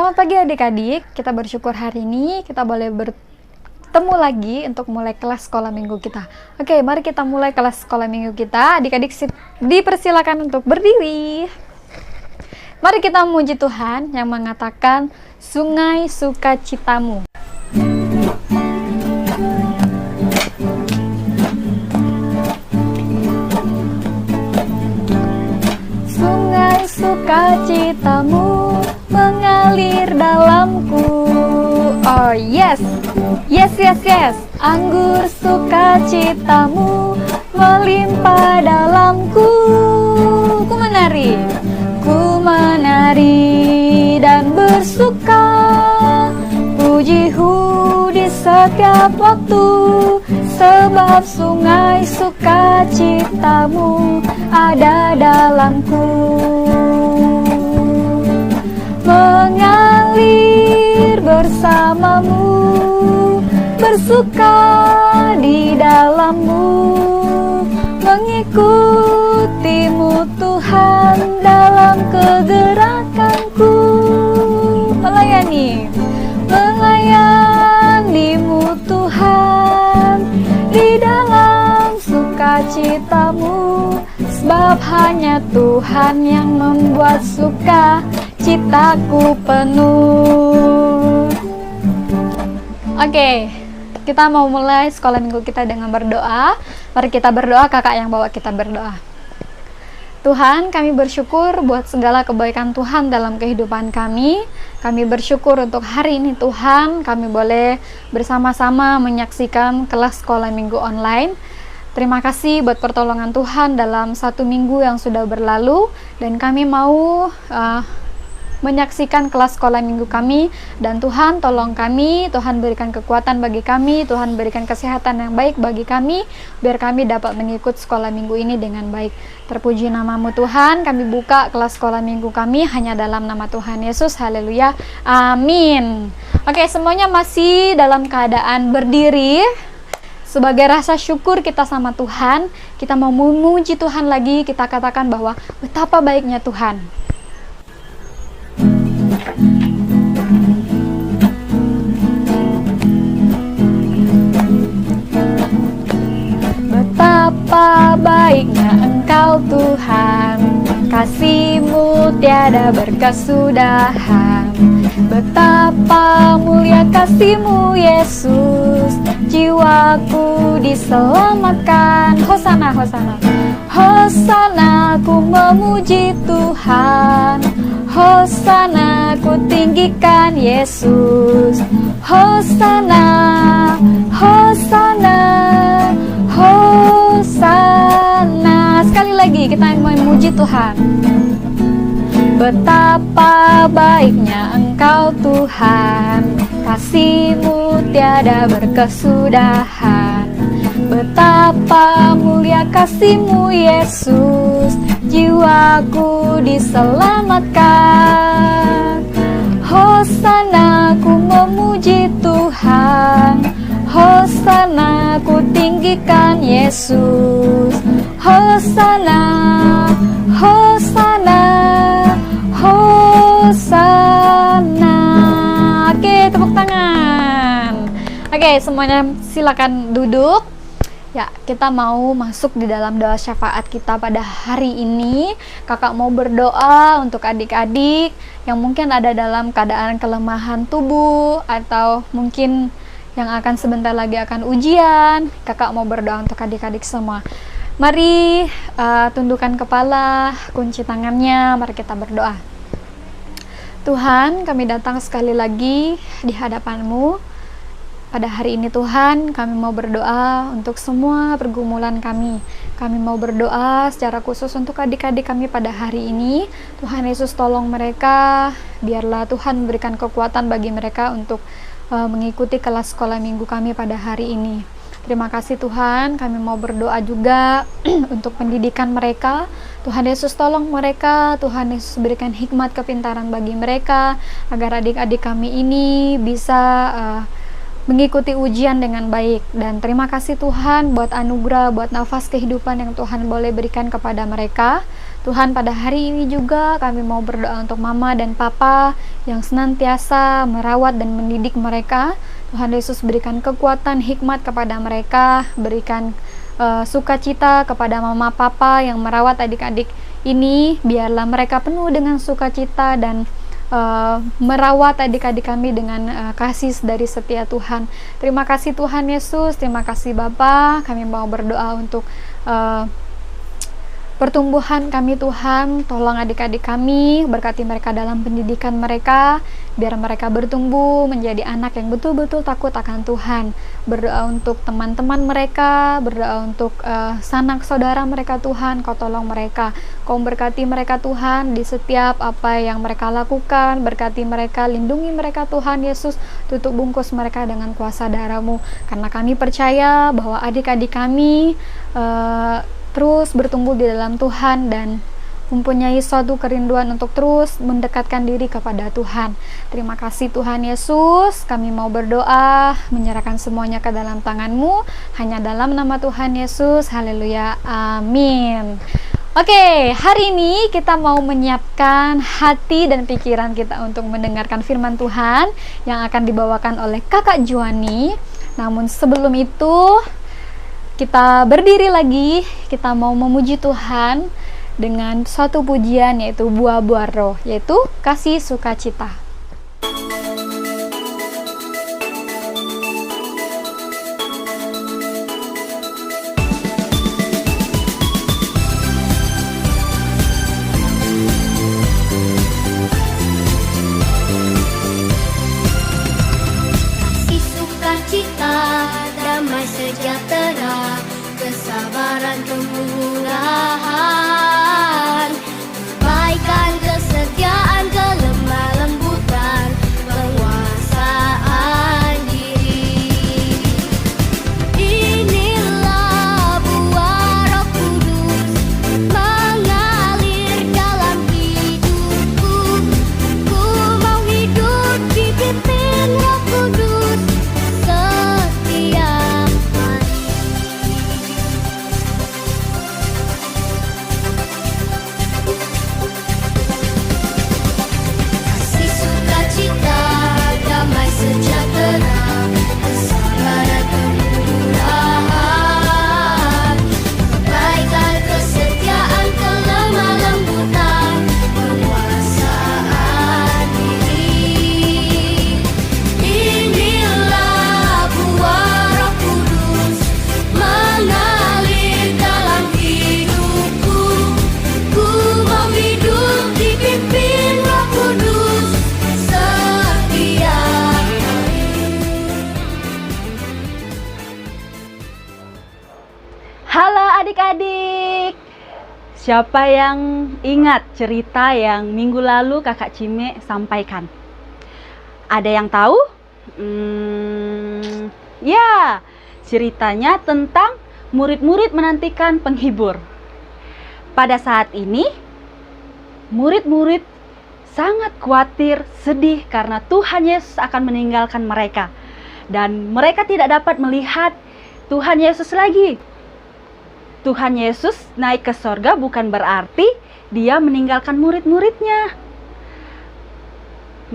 Selamat pagi adik-adik, kita bersyukur hari ini kita boleh bertemu lagi untuk mulai kelas sekolah minggu kita. Oke, mari kita mulai kelas sekolah minggu kita. Adik-adik dipersilakan untuk berdiri. Mari kita memuji Tuhan yang mengatakan sungai sukacitamu. Sungai sukacitamu mengalir dalamku. Oh yes, anggur sukacitamu melimpah dalamku. Ku menari dan bersuka, pujiku di setiap waktu, sebab sungai sukacitamu ada dalamku. Mengalir bersamamu, bersuka di dalammu, mengikutimu Tuhan dalam kegerakanku. Melayanimu Tuhan di dalam sukacitamu, sebab hanya Tuhan yang membuat suka citaku penuh. Oke, kita mau mulai sekolah minggu kita dengan berdoa. Mari kita berdoa, kakak yang bawa kita berdoa. Tuhan, kami bersyukur buat segala kebaikan Tuhan dalam kehidupan kami. Kami bersyukur untuk hari ini Tuhan, kami boleh bersama-sama menyaksikan kelas sekolah minggu online. Terima kasih buat pertolongan Tuhan dalam 1 minggu yang sudah berlalu, dan kami mau menyaksikan kelas sekolah minggu kami. Dan Tuhan tolong kami, Tuhan berikan kekuatan bagi kami, Tuhan berikan kesehatan yang baik bagi kami, biar kami dapat mengikut sekolah minggu ini dengan baik. Terpuji namamu Tuhan, kami buka kelas sekolah minggu kami hanya dalam nama Tuhan Yesus. Haleluya, amin. Oke, semuanya masih dalam keadaan berdiri. Sebagai rasa syukur kita sama Tuhan, kita mau memuji Tuhan lagi. Kita katakan bahwa betapa baiknya Tuhan. Betapa baiknya Engkau Tuhan, kasih-Mu tiada berkesudahan. Betapa mulia kasih-Mu Yesus, jiwaku diselamatkan. Hosana, hosana. Hosana, ku memuji Tuhan. Hosana, ku tinggikan Yesus. Hosana, Hosana, Hosana. Sekali lagi kita mau memuji Tuhan. Betapa baiknya Engkau Tuhan, kasih-Mu tiada berkesudahan. Betapa mulia kasih-Mu Yesus, jiwaku diselamatkan. Hosana, ku memuji Tuhan. Hosana, ku tinggikan Yesus. Hosana, Hosana, Hosana. Oke, tepuk tangan. Oke, semuanya silakan duduk. Ya, kita mau masuk di dalam doa syafaat kita pada hari ini. Kakak mau berdoa untuk adik-adik yang mungkin ada dalam keadaan kelemahan tubuh, atau mungkin yang akan sebentar lagi akan ujian. Kakak mau berdoa untuk adik-adik semua. Mari tundukkan kepala, kunci tangannya, mari kita berdoa. Tuhan, kami datang sekali lagi di hadapan-Mu. Pada hari ini Tuhan, kami mau berdoa untuk semua pergumulan kami. Kami mau berdoa secara khusus untuk adik-adik kami pada hari ini. Tuhan Yesus tolong mereka, biarlah Tuhan memberikan kekuatan bagi mereka untuk mengikuti kelas sekolah minggu kami pada hari ini. Terima kasih Tuhan, kami mau berdoa juga untuk pendidikan mereka. Tuhan Yesus tolong mereka, Tuhan Yesus berikan hikmat kepintaran bagi mereka, agar adik-adik kami ini bisa mengikuti ujian dengan baik. Dan terima kasih Tuhan buat anugerah, buat nafas kehidupan yang Tuhan boleh berikan kepada mereka. Tuhan, pada hari ini juga kami mau berdoa untuk mama dan papa yang senantiasa merawat dan mendidik mereka. Tuhan Yesus, berikan kekuatan, hikmat kepada mereka, berikan sukacita kepada mama papa yang merawat adik-adik ini. Biarlah mereka penuh dengan sukacita dan merawat adik-adik kami dengan kasih dari setia Tuhan. Terima kasih Tuhan Yesus, terima kasih Bapa. Kami mau berdoa untuk pertumbuhan kami Tuhan. Tolong adik-adik kami, berkati mereka dalam pendidikan mereka, biar mereka bertumbuh menjadi anak yang betul-betul takut akan Tuhan. Berdoa untuk teman-teman mereka, berdoa untuk sanak saudara mereka Tuhan. Kau tolong mereka, Kau berkati mereka Tuhan di setiap apa yang mereka lakukan. Berkati mereka, lindungi mereka Tuhan Yesus. Tutup bungkus mereka dengan kuasa darah-Mu, karena kami percaya bahwa adik-adik kami terus bertumbuh di dalam Tuhan dan mempunyai suatu kerinduan untuk terus mendekatkan diri kepada Tuhan. Terima kasih Tuhan Yesus. Kami mau berdoa, menyerahkan semuanya ke dalam tangan-Mu, hanya dalam nama Tuhan Yesus. Haleluya, amin. Oke, hari ini kita mau menyiapkan hati dan pikiran kita untuk mendengarkan firman Tuhan yang akan dibawakan oleh Kakak Juani. Namun sebelum itu, kita berdiri lagi, kita mau memuji Tuhan dengan suatu pujian, yaitu buah-buah roh, yaitu kasih sukacita. Kasih sukacita, damai sejahtera, kesabaran kemurahan, kebaikan, kesetiaan, kelemah lembutan, penguasaan diri. Inilah buah Roh Kudus mengalir dalam hidupku. Ku mau hidup dipimpin Roh Kudus setiap hari. Kasih sukacita, damai sejahtera, kesabaran kemurahan, kebaikan, kesetiaan, kelemah lembutan, penguasaan diri. Inilah buah Roh Kudus mengalir dalam hidupku. Ku mau hidup dipimpin Roh Kudus setiap hari. Halo adik-adik, siapa yang ingat cerita yang minggu lalu kakak Cime sampaikan? Ada yang tahu? Ya, ceritanya tentang murid-murid menantikan penghibur. Pada saat ini, murid-murid sangat khawatir, sedih karena Tuhan Yesus akan meninggalkan mereka. Dan mereka tidak dapat melihat Tuhan Yesus lagi. Tuhan Yesus naik ke sorga bukan berarti dia meninggalkan murid-muridnya.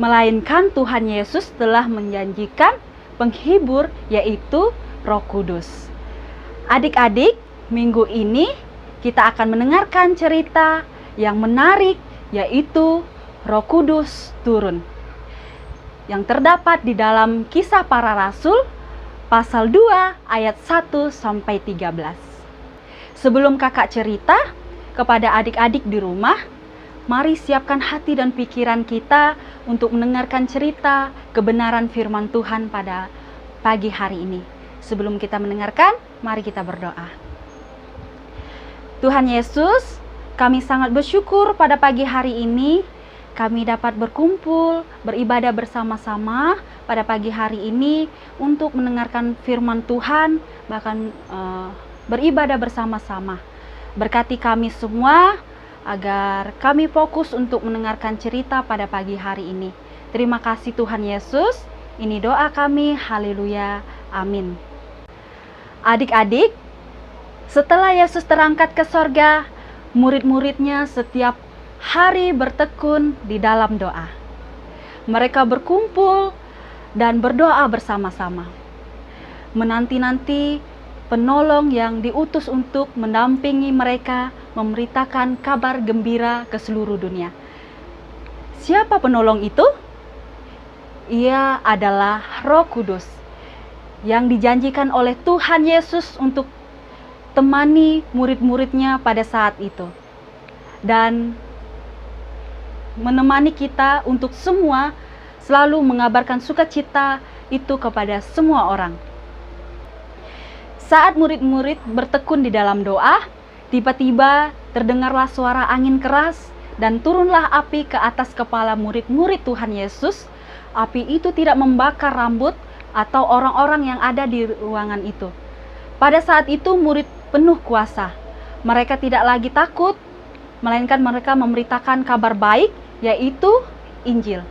Melainkan Tuhan Yesus telah menjanjikan penghibur, yaitu Roh Kudus. Adik-adik, minggu ini kita akan mendengarkan cerita yang menarik, yaitu Roh Kudus turun, yang terdapat di dalam Kisah Para Rasul pasal 2 ayat 1 sampai 13. Sebelum kakak cerita kepada adik-adik di rumah, mari siapkan hati dan pikiran kita untuk mendengarkan cerita kebenaran firman Tuhan pada pagi hari ini. Sebelum kita mendengarkan, mari kita berdoa. Tuhan Yesus, kami sangat bersyukur pada pagi hari ini kami dapat berkumpul, beribadah bersama-sama pada pagi hari ini untuk mendengarkan firman Tuhan, bahkan beribadah bersama-sama. Berkati kami semua agar kami fokus untuk mendengarkan cerita pada pagi hari ini. Terima kasih Tuhan Yesus. Ini doa kami. Haleluya. Amin. Adik-adik, setelah Yesus terangkat ke sorga, murid-muridnya setiap hari bertekun di dalam doa. Mereka berkumpul dan berdoa bersama-sama, menanti-nanti penolong yang diutus untuk mendampingi mereka memberitakan kabar gembira ke seluruh dunia. Siapa penolong itu? Ia adalah Roh Kudus yang dijanjikan oleh Tuhan Yesus untuk temani murid-muridnya pada saat itu, dan menemani kita untuk semua selalu mengabarkan sukacita itu kepada semua orang. Saat murid-murid bertekun di dalam doa, tiba-tiba terdengarlah suara angin keras dan turunlah api ke atas kepala murid-murid Tuhan Yesus. Api itu tidak membakar rambut atau orang-orang yang ada di ruangan itu. Pada saat itu murid penuh kuasa. Mereka tidak lagi takut, melainkan mereka memberitakan kabar baik, yaitu Injil.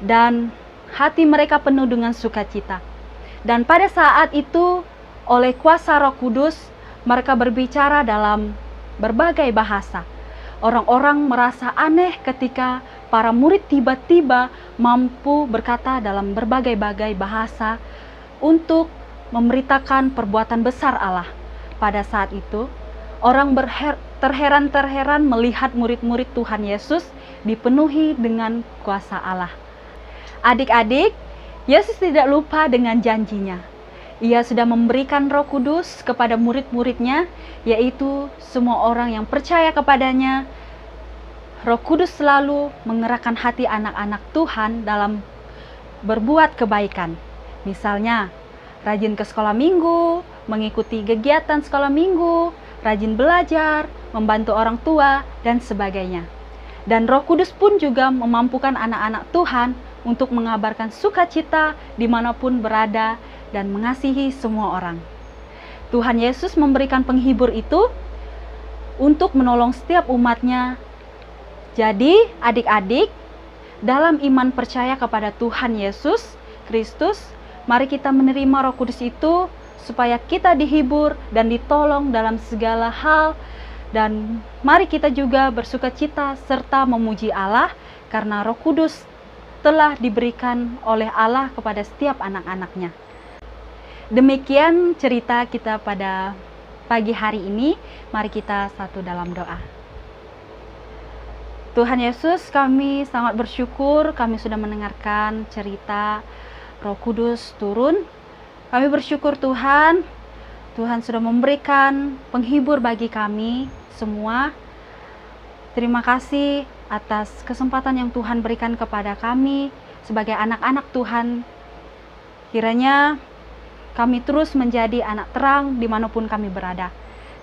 Dan hati mereka penuh dengan sukacita. Dan pada saat itu, oleh kuasa Roh Kudus, mereka berbicara dalam berbagai bahasa. Orang-orang merasa aneh ketika para murid tiba-tiba mampu berkata dalam berbagai-bagai bahasa untuk memberitakan perbuatan besar Allah. Pada saat itu, orang terheran-terheran melihat murid-murid Tuhan Yesus dipenuhi dengan kuasa Allah. Adik-adik, Yesus tidak lupa dengan janjinya. Ia sudah memberikan Roh Kudus kepada murid-muridnya, yaitu semua orang yang percaya kepadanya. Roh Kudus selalu mengerahkan hati anak-anak Tuhan dalam berbuat kebaikan. Misalnya, rajin ke sekolah minggu, mengikuti kegiatan sekolah minggu, rajin belajar, membantu orang tua, dan sebagainya. Dan Roh Kudus pun juga memampukan anak-anak Tuhan untuk mengabarkan sukacita dimanapun berada dan mengasihi semua orang. Tuhan Yesus memberikan penghibur itu untuk menolong setiap umatnya. Jadi adik-adik, dalam iman percaya kepada Tuhan Yesus Kristus, mari kita menerima Roh Kudus itu supaya kita dihibur dan ditolong dalam segala hal. Dan mari kita juga bersukacita serta memuji Allah karena Roh Kudus telah diberikan oleh Allah kepada setiap anak-anaknya. Demikian cerita kita pada pagi hari ini. Mari kita satu dalam doa. Tuhan Yesus, kami sangat bersyukur kami sudah mendengarkan cerita Roh Kudus turun. Kami bersyukur Tuhan, Tuhan sudah memberikan penghibur bagi kami semua. Terima kasih atas kesempatan yang Tuhan berikan kepada kami sebagai anak-anak Tuhan. Kiranya kami terus menjadi anak terang dimanapun kami berada.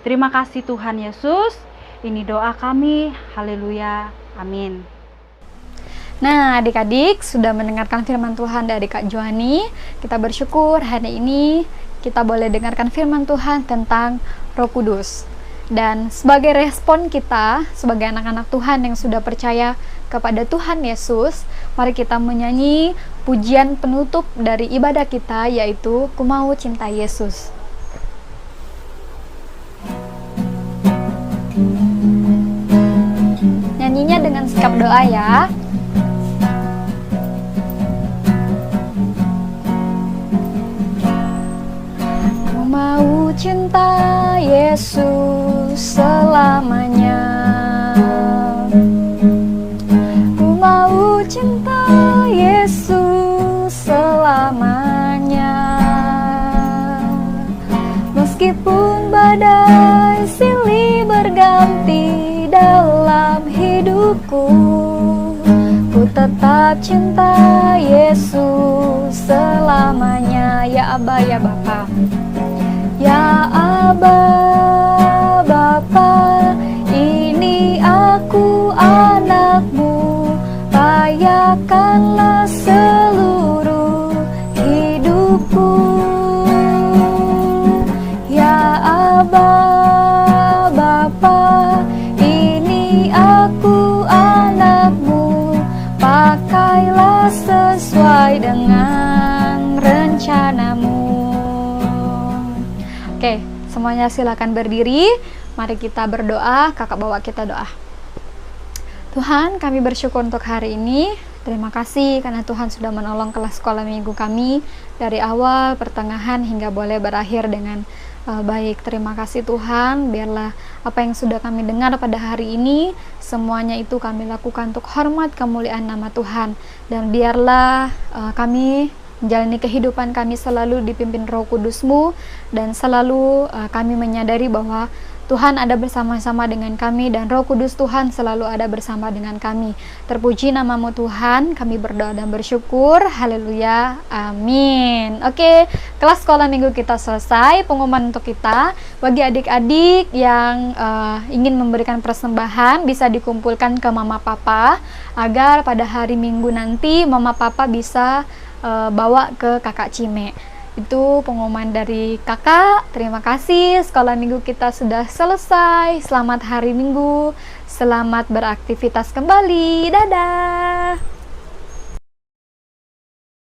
Terima kasih Tuhan Yesus. Ini doa kami. Haleluya. Amin. Nah, adik-adik sudah mendengarkan firman Tuhan dari Kak Joani. Kita bersyukur hari ini kita boleh dengarkan firman Tuhan tentang Roh Kudus. Dan sebagai respon kita, sebagai anak-anak Tuhan yang sudah percaya kepada Tuhan Yesus, mari kita menyanyi pujian penutup dari ibadah kita, yaitu Ku Mau Cinta Yesus. Nyanyinya dengan sikap doa ya. Ku mau cinta Yesus selamanya. Ku mau cinta Yesus selamanya. Meskipun badai silih berganti dalam hidupku, ku tetap cinta Yesus selamanya. Ya Aba, ya Bapa. Ya Aba, Bapa, ini aku anakmu, rayakanlah seluruh hidupku. Ya Aba, Bapa, ini aku anakmu, pakailah sesuai dengan rencanamu. Oke, semuanya silakan berdiri. Mari kita berdoa, kakak bawa kita doa. Tuhan, kami bersyukur untuk hari ini. Terima kasih karena Tuhan sudah menolong kelas sekolah minggu kami dari awal, pertengahan, hingga boleh berakhir dengan baik. Terima kasih Tuhan, biarlah apa yang sudah kami dengar pada hari ini, semuanya itu kami lakukan untuk hormat kemuliaan nama Tuhan. Dan biarlah kami menjalani kehidupan kami selalu dipimpin Roh Kudus-Mu, dan selalu kami menyadari bahwa Tuhan ada bersama-sama dengan kami, dan Roh Kudus Tuhan selalu ada bersama dengan kami. Terpuji namamu Tuhan, kami berdoa dan bersyukur. Haleluya, amin. Oke, kelas sekolah minggu kita selesai. Pengumuman untuk kita, bagi adik-adik yang ingin memberikan persembahan, bisa dikumpulkan ke mama papa, agar pada hari minggu nanti mama papa bisa bawa ke kakak Cime. Itu pengumuman dari kakak. Terima kasih, sekolah minggu kita sudah selesai. Selamat hari minggu, selamat beraktivitas kembali. Dadah.